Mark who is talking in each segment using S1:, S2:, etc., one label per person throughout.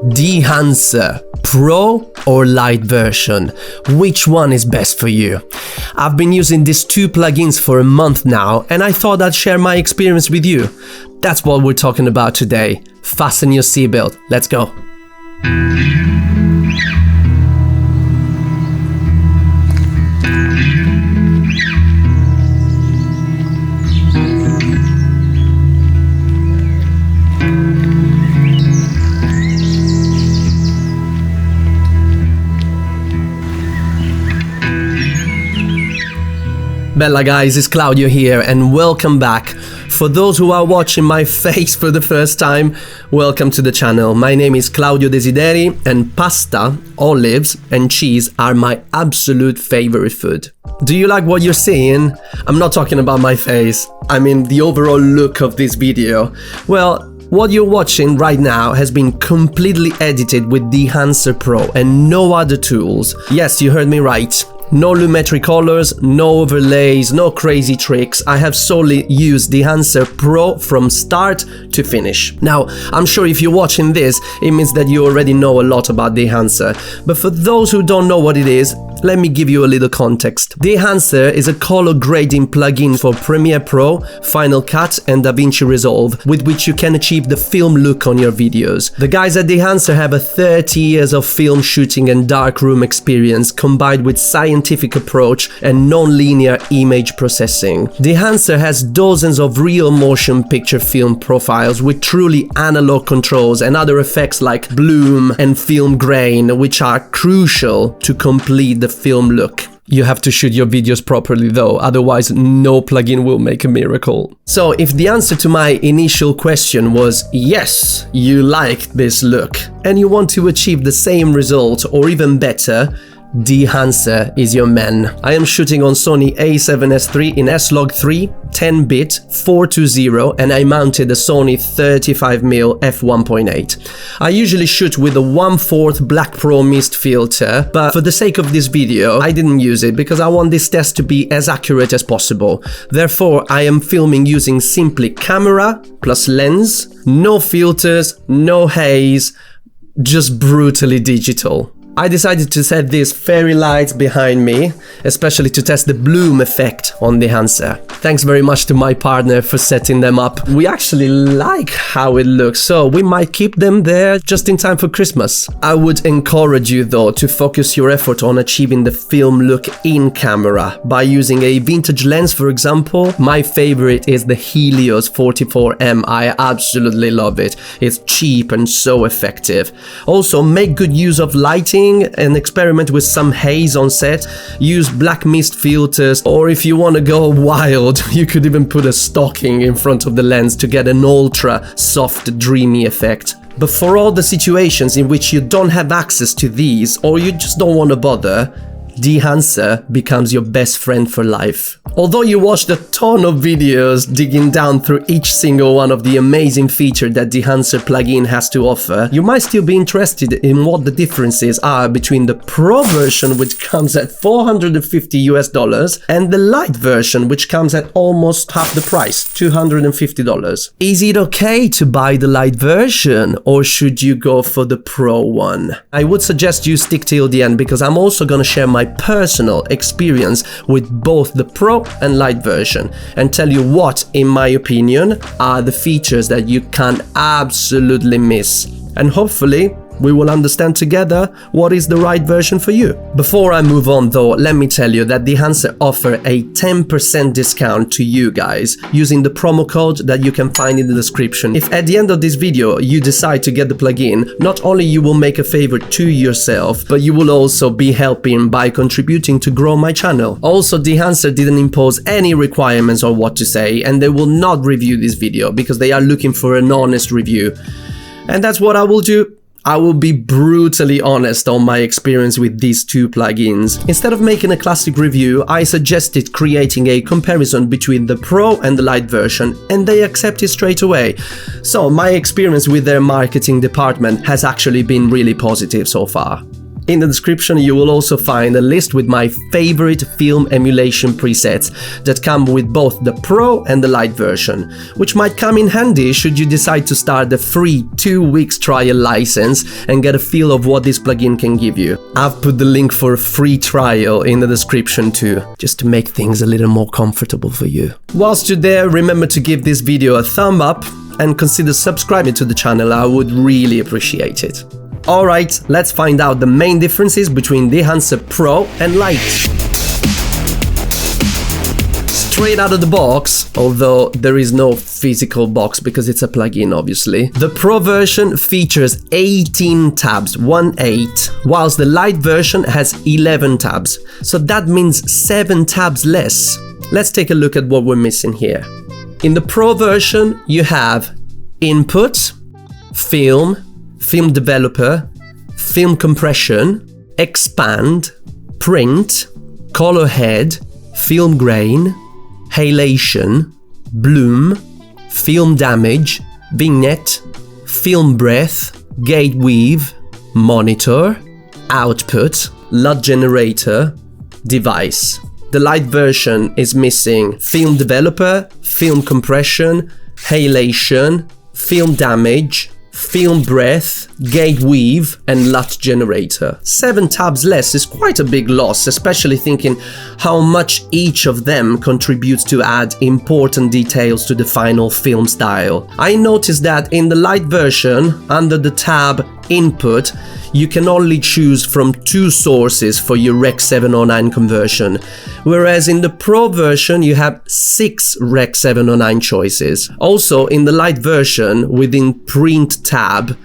S1: Dehancer, Pro or Lite version? Which one is best for you? I've been using these two plugins for a month now, and I thought I'd share my experience with you. That's what we're talking about today. Fasten your seatbelt, let's go. Bella guys, it's Claudio here and welcome back. For those who are watching my face for the first time, welcome to the channel. My name is Claudio Desideri and pasta, olives and cheese are my absolute favorite food. Do you like what you're seeing? I'm not talking about my face, I mean the overall look of this video. Well, what you're watching right now has been completely edited with Dehancer Pro and no other tools. Yes, you heard me right. No lumetri colors, no overlays, no crazy tricks. I have solely used Dehancer Pro from start to finish. Now, I'm sure if you're watching this, it means that you already know a lot about Dehancer. But for those who don't know what it is, let me give you a little context. Dehancer is a color grading plugin for Premiere Pro, Final Cut and DaVinci Resolve, with which you can achieve the film look on your videos. The guys at Dehancer have a 30 years of film shooting and darkroom experience combined with scientific approach and non-linear image processing. Dehancer has dozens of real motion picture film profiles with truly analog controls and other effects like bloom and film grain, which are crucial to complete the film look. You have to shoot your videos properly though, otherwise no plugin will make a miracle. So if the answer to my initial question was yes, you like this look and you want to achieve the same result or even better, Dehancer is your man. I am shooting on Sony a7S III in S-Log3, 10-bit, 420 and I mounted a Sony 35mm f1.8. I usually shoot with a 1/4 Black Pro mist filter, but for the sake of this video, I didn't use it because I want this test to be as accurate as possible. Therefore, I am filming using simply camera plus lens, no filters, no haze, just brutally digital. I decided to set these fairy lights behind me, especially to test the bloom effect on Dehancer. Thanks very much to my partner for setting them up. We actually like how it looks, so we might keep them there just in time for Christmas. I would encourage you though to focus your effort on achieving the film look in camera by using a vintage lens, for example. My favorite is the Helios 44mm. I absolutely love it. It's cheap and so effective. Also, make good use of lighting and experiment with some haze on set. Use black mist filters, or if you want to go wild, you could even put a stocking in front of the lens to get an ultra soft, dreamy effect. But for all the situations in which you don't have access to these, or you just don't want to bother, Dehancer becomes your best friend for life. Although you watched a ton of videos digging down through each single one of the amazing features that Dehancer plugin has to offer, you might still be interested in what the differences are between the Pro version, which comes at $450 and the Lite version, which comes at almost half the price, $250. Is it okay to buy the Lite version, or should you go for the Pro one? I would suggest you stick till the end because I'm also gonna share my personal experience with both the Pro and Lite version and tell you what, in my opinion, are the features that you can't absolutely miss. And hopefully we will understand together what is the right version for you. Before I move on though, let me tell you that Dehancer offer a 10% discount to you guys using the promo code that you can find in the description. If at the end of this video you decide to get the plugin, not only you will make a favor to yourself, but you will also be helping by contributing to grow my channel. Also, Dehancer didn't impose any requirements on what to say, and they will not review this video because they are looking for an honest review. And that's what I will do. I will be brutally honest on my experience with these two plugins. Instead of making a classic review, I suggested creating a comparison between the Pro and the Lite version, and they accepted straight away. So my experience with their marketing department has actually been really positive so far. In the description you will also find a list with my favorite film emulation presets that come with both the Pro and the Lite version, which might come in handy should you decide to start the free 2 weeks trial license and get a feel of what this plugin can give you. I've put the link for a free trial in the description too, just to make things a little more comfortable for you. Whilst you're there, remember to give this video a thumb up and consider subscribing to the channel, I would really appreciate it. Alright, let's find out the main differences between Dehancer Pro and Lite. Straight out of the box, although there is no physical box because it's a plugin obviously, the Pro version features 18 tabs, 1-8, whilst the Lite version has 11 tabs, so that means 7 tabs less. Let's take a look at what we're missing here. In the Pro version you have Input, Film, Film Developer, Film Compression, Expand, Print, Color Head, Film Grain, Halation, Bloom, Film Damage, Vignette, Film Breath, Gate Weave, Monitor, Output, LUT Generator, Device. The Lite version is missing Film Developer, Film Compression, Halation, Film Damage, Film Breath, Gate Weave and LUT Generator. 7 tabs less is quite a big loss, especially thinking how much each of them contributes to add important details to the final film style. I noticed that in the Lite version, under the tab Input, you can only choose from 2 sources for your Rec 709 conversion, whereas in the Pro version you have 6 Rec 709 choices. Also, in the Lite version, within Print tab,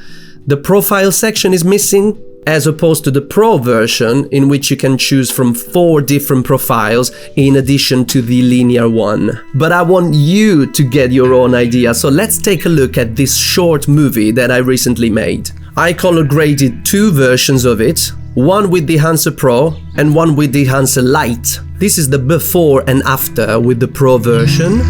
S1: the profile section is missing, as opposed to the Pro version, in which you can choose from 4 different profiles in addition to the linear one. But I want you to get your own idea, so let's take a look at this short movie that I recently made. I color graded 2 versions of it, one with Dehancer Pro and one with Dehancer Lite. This is the before and after with the Pro version.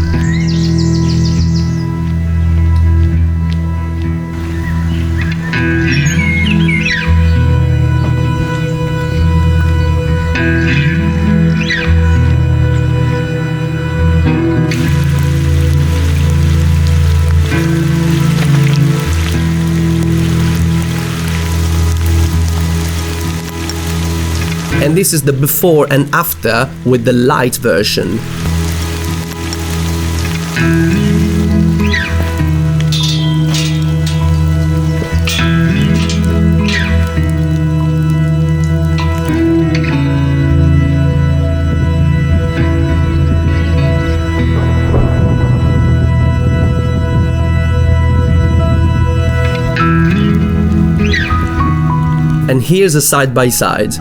S1: And this is the before and after with the Lite version. And here's a side-by-side.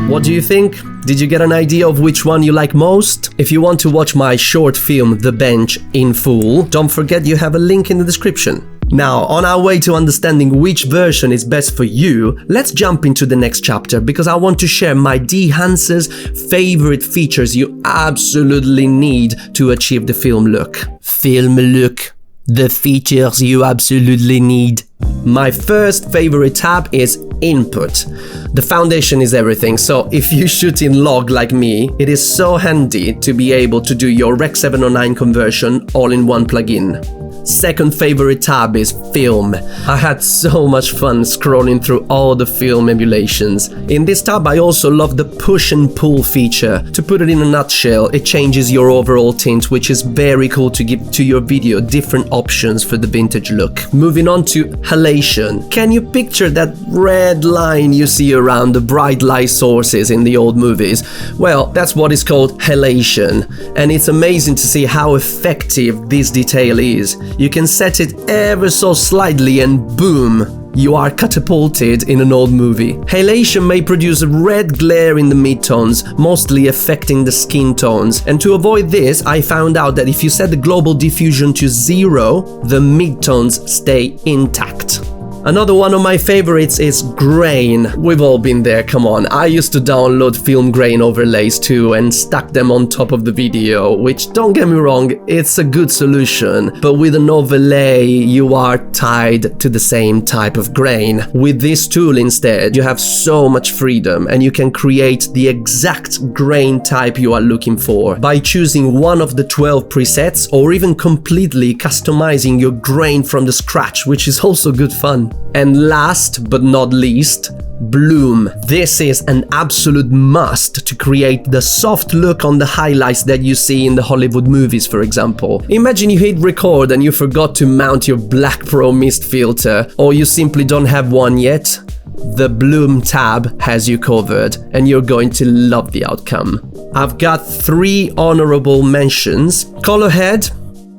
S1: What do you think? Did you get an idea of which one you like most? If you want to watch my short film The Bench in full, don't forget you have a link in the description. Now, on our way to understanding which version is best for you, let's jump into the next chapter because I want to share my Dehancer's favorite features you absolutely need to achieve the film look. Film look. The features you absolutely need. My first favorite tab is Input. The foundation is everything, so if you shoot in log like me, it is so handy to be able to do your Rec 709 conversion all in one plugin. Second favorite tab is Film. I had so much fun scrolling through all the film emulations. In this tab I also love the push and pull feature. To put it in a nutshell, it changes your overall tint, which is very cool to give to your video different options for the vintage look. Moving on to Halation. Can you picture that red line you see around the bright light sources in the old movies? Well, that's what is called halation, and it's amazing to see how effective this detail is. You can set it ever so slightly and boom, you are catapulted in an old movie. Halation may produce a red glare in the midtones, mostly affecting the skin tones, and to avoid this I found out that if you set the global diffusion to 0, the midtones stay intact. Another one of my favorites is grain. We've all been there, come on. I used to download film grain overlays too and stack them on top of the video, which, don't get me wrong, it's a good solution, but with an overlay you are tied to the same type of grain. With this tool instead, you have so much freedom and you can create the exact grain type you are looking for by choosing one of the 12 presets or even completely customizing your grain from the scratch, which is also good fun. And last but not least, bloom. This is an absolute must to create the soft look on the highlights that you see in the Hollywood movies, for example. Imagine you hit record and you forgot to mount your Black Pro mist filter, or you simply don't have one yet. The bloom tab has you covered and you're going to love the outcome. I've got 3 honorable mentions. Color head.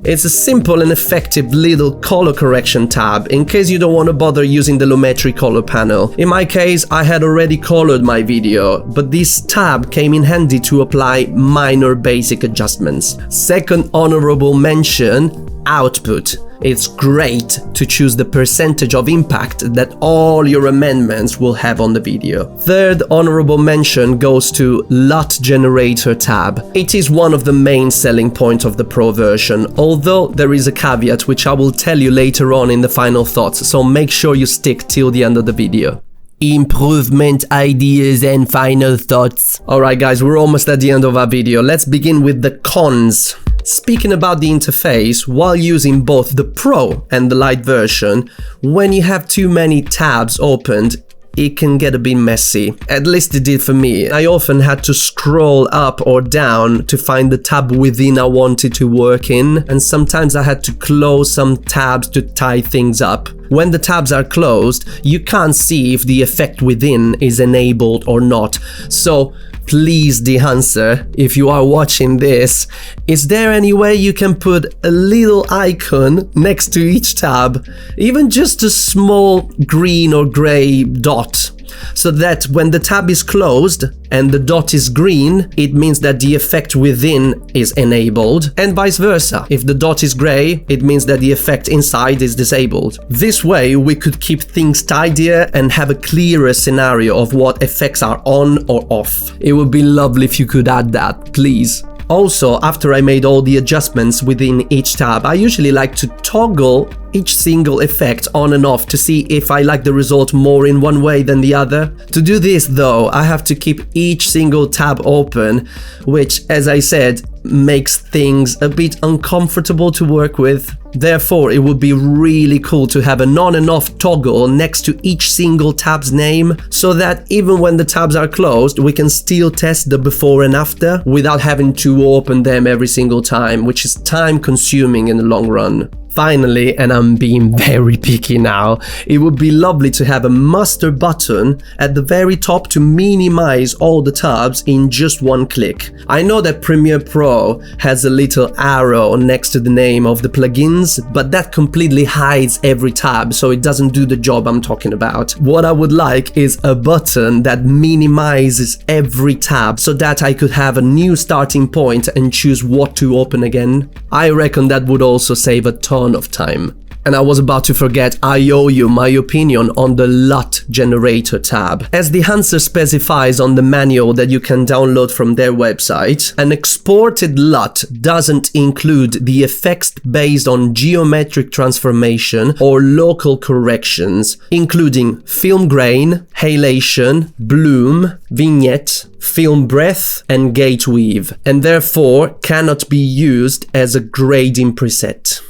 S1: It's a simple and effective little color correction tab in case you don't want to bother using the Lumetri color panel. In my case, I had already colored my video, but this tab came in handy to apply minor basic adjustments. Second honorable mention, output. It's great to choose the percentage of impact that all your amendments will have on the video. Third honorable mention goes to LUT generator tab. It is one of the main selling points of the Pro version, although there is a caveat which I will tell you later on in the final thoughts, so make sure you stick till the end of the video. Improvement ideas and final thoughts. Alright guys, we're almost at the end of our video. Let's begin with the cons. Speaking about the interface, while using both the Pro and the Lite version, when you have too many tabs opened, it can get a bit messy. At least it did for me. I often had to scroll up or down to find the tab within I wanted to work in, and sometimes I had to close some tabs to tie things up. When the tabs are closed, you can't see if the effect within is enabled or not. So please, Dehancer, if you are watching this, is there any way you can put a little icon next to each tab, even just a small green or gray dot, so that when the tab is closed and the dot is green, it means that the effect within is enabled, and vice versa. If the dot is gray, it means that the effect inside is disabled. This way we could keep things tidier and have a clearer scenario of what effects are on or off. It would be lovely if you could add that, please. Also, after I made all the adjustments within each tab, I usually like to toggle each single effect on and off to see if I like the result more in one way than the other. To do this though, I have to keep each single tab open, which, as I said, makes things a bit uncomfortable to work with. Therefore, it would be really cool to have an on and off toggle next to each single tab's name, so that even when the tabs are closed, we can still test the before and after without having to open them every single time, which is time consuming in the long run. Finally, and I'm being very picky now, it would be lovely to have a muster button at the very top to minimize all the tabs in just one click. I know that Premiere Pro has a little arrow next to the name of the plugins, but that completely hides every tab, so it doesn't do the job I'm talking about. What I would like is a button that minimizes every tab so that I could have a new starting point and choose what to open again. I reckon that would also save a ton of time. And I was about to forget, I owe you my opinion on the LUT generator tab. As Dehancer specifies on the manual that you can download from their website, an exported LUT doesn't include the effects based on geometric transformation or local corrections, including film grain, halation, bloom, vignette, film breadth, and gate weave, and therefore cannot be used as a grading preset.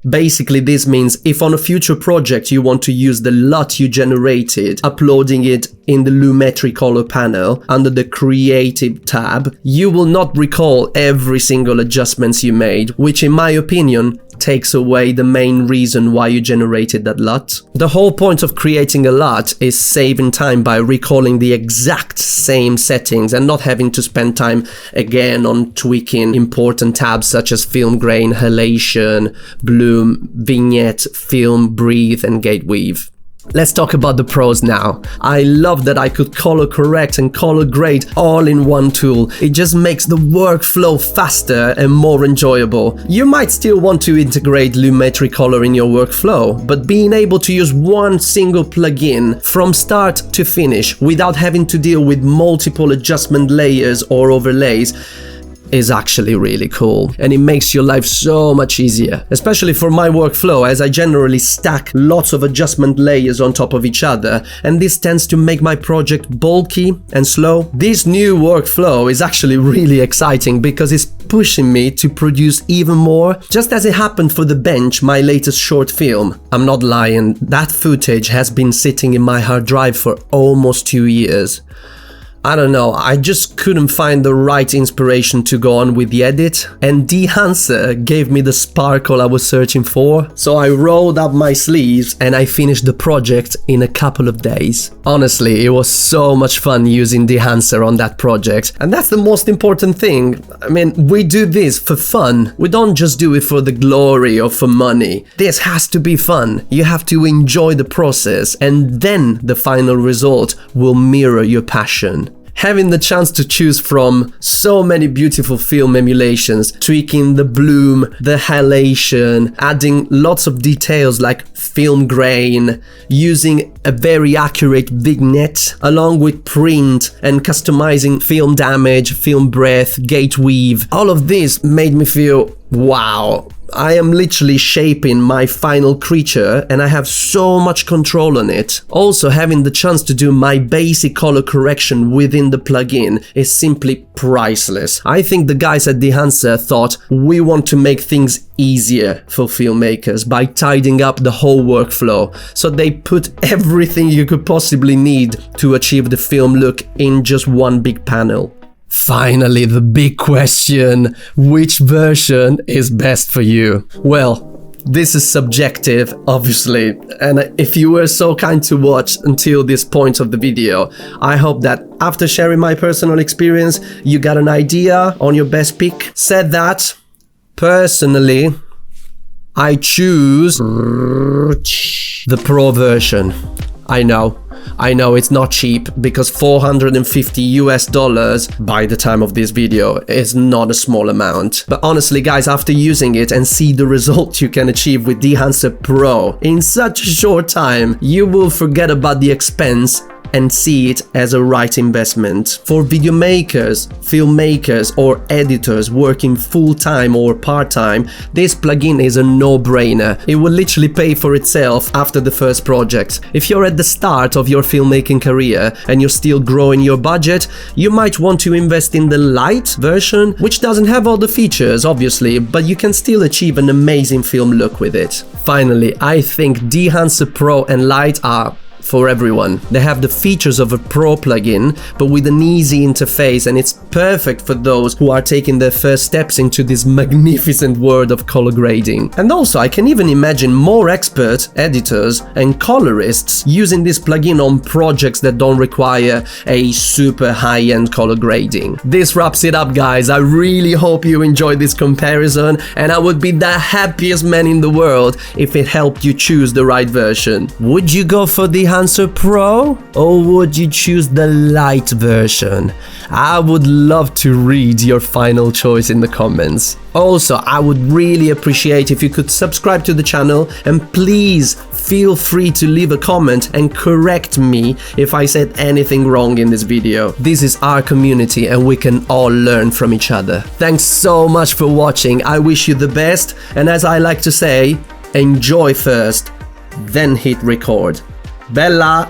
S1: Basically, this means if on a future project you want to use the LUT you generated, uploading it in the Lumetri color panel under the Creative tab, you will not recall every single adjustments you made, which in my opinion takes away the main reason why you generated that LUT. The whole point of creating a LUT is saving time by recalling the exact same settings and not having to spend time again on tweaking important tabs such as film grain, halation, bloom, vignette, film, breathe, and gate weave. Let's talk about the pros now. I love that I could color correct and color grade all in one tool. It just makes the workflow faster and more enjoyable. You might still want to integrate Lumetri Color in your workflow, but being able to use one single plugin from start to finish without having to deal with multiple adjustment layers or overlays is actually really cool, and it makes your life so much easier, especially for my workflow, as I generally stack lots of adjustment layers on top of each other, and this tends to make my project bulky and slow. This new workflow is actually really exciting because it's pushing me to produce even more, just as it happened for The Bench, my latest short film. I'm not lying, that footage has been sitting in my hard drive for almost 2 years. I don't know, I just couldn't find the right inspiration to go on with the edit, and Dehancer gave me the sparkle I was searching for, so I rolled up my sleeves and I finished the project in a couple of days. Honestly, it was so much fun using Dehancer on that project, and that's the most important thing. I mean, we do this for fun, we don't just do it for the glory or for money. This has to be fun, you have to enjoy the process, and then the final result will mirror your passion. Having the chance to choose from so many beautiful film emulations, tweaking the bloom, the halation, adding lots of details like film grain, using a very accurate vignette along with print, and customizing film damage, film breadth, gate weave. All of this made me feel, wow, I am literally shaping my final creature and I have so much control on it. Also, having the chance to do my basic color correction within the plugin is simply priceless. I think the guys at Dehancer thought, we want to make things easier for filmmakers by tidying up the whole workflow. So they put everything you could possibly need to achieve the film look in just one big panel. Finally, the big question, which version is best for you? Well, this is subjective, obviously, and if you were so kind to watch until this point of the video, I hope that after sharing my personal experience, you got an idea on your best pick. Said that, personally, I choose the Pro version. I know it's not cheap, because $450 by the time of this video is not a small amount. But honestly guys, after using it and see the result you can achieve with Dehancer Pro in such a short time, you will forget about the expense and see it as a right investment. For video makers, filmmakers, or editors working full-time or part-time, this plugin is a no-brainer. It will literally pay for itself after the first project. If you're at the start of your filmmaking career and you're still growing your budget, you might want to invest in the Lite version, which doesn't have all the features, obviously, but you can still achieve an amazing film look with it. Finally, I think Dehancer Pro and Lite are for everyone. They have the features of a Pro plugin, but with an easy interface, and it's perfect for those who are taking their first steps into this magnificent world of color grading. And also, I can even imagine more expert editors and colorists using this plugin on projects that don't require a super high-end color grading. This wraps it up, guys. I really hope you enjoyed this comparison, and I would be the happiest man in the world if it helped you choose the right version. Would you go for the Dehancer Pro, or would you choose the Lite version? I would love to read your final choice in the comments. Also, I would really appreciate if you could subscribe to the channel, and please feel free to leave a comment and correct me if I said anything wrong in this video. This is our community and we can all learn from each other. Thanks so much for watching. I wish you the best, and as I like to say, enjoy first, then hit record. Bella!